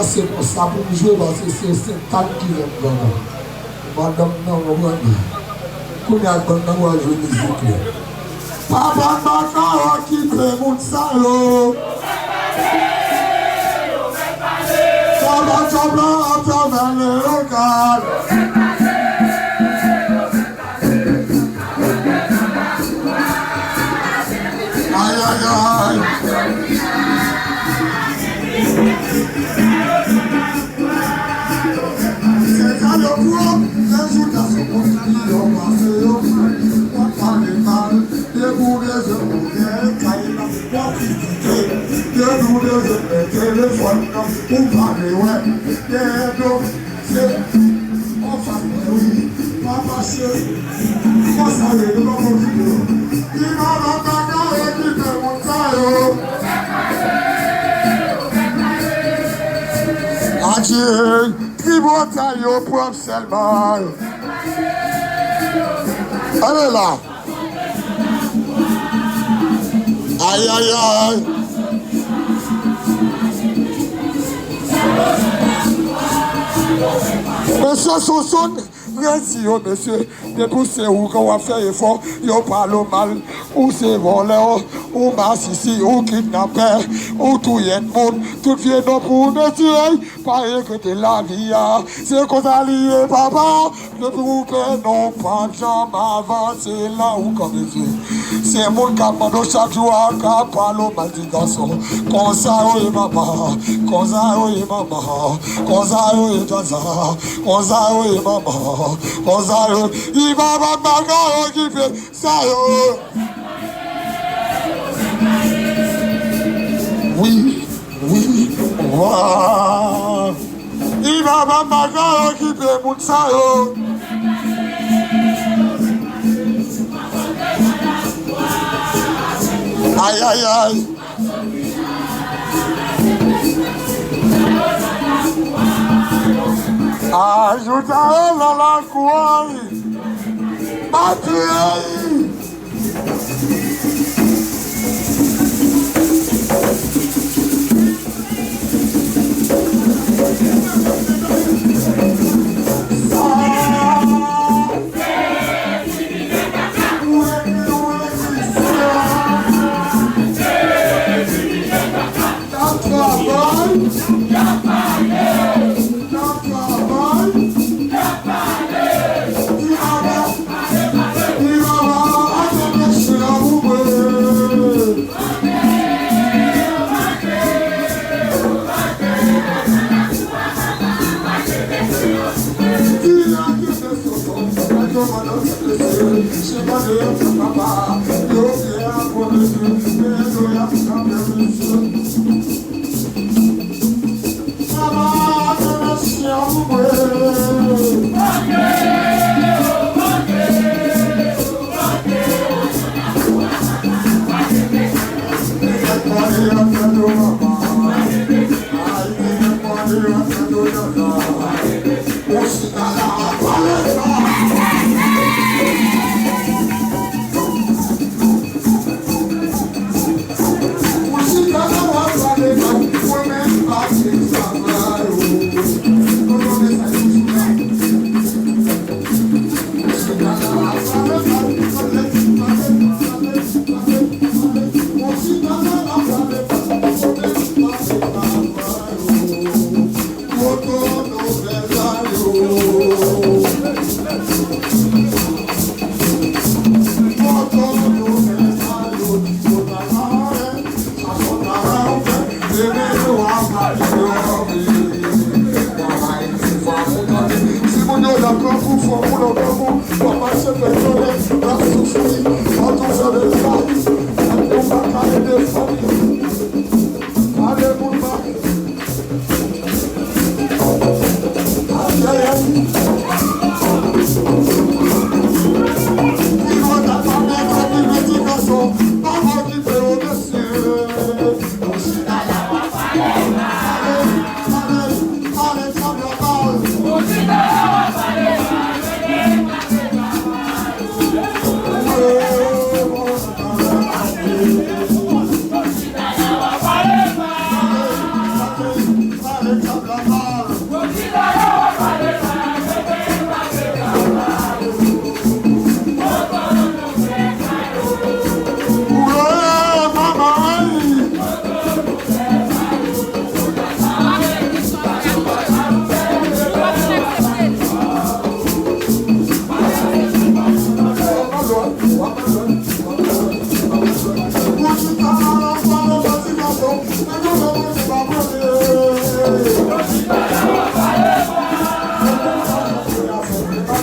C'est pour ça pour me jouer parce que c'est Satan qui vient me donner. Madame, non, on va dire. Qu'on y a bon dans la jouer musique. Papa, Baka, qui fait mon salaud. Papa, Chablan, à travers le local. Aïe, aïe, aïe. Adieu, tributaire au propre seulement. Allez là. Aïe, aïe, aïe. Monsieur Soson, merci, monsieur. Depuis c'est où qu'on va faire effort, yo parle mal, ou c'est voleur, ou massissi, ou kidnappeur, ou tout y est monde, tout vient pour nous tuer, pareil que de la vie, c'est qu'on a lié, papa, le groupe non pas jamais avancer là où comme Dieu. C'est mon cap, mon chaque jour, cap, parle mal du garçon, comme ça, oui, maman, comme ça, oui, maman, comme ça, oui, maman, comme ça, oui, maman, comme ça, oui. Il va pas bagarre qui fait ça. Oui, oui, wow. Il va pas bagarre qui fait mon ça. Aïe, aïe, aïe. Ajoute à la cour. Mathieu!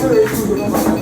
Thank you.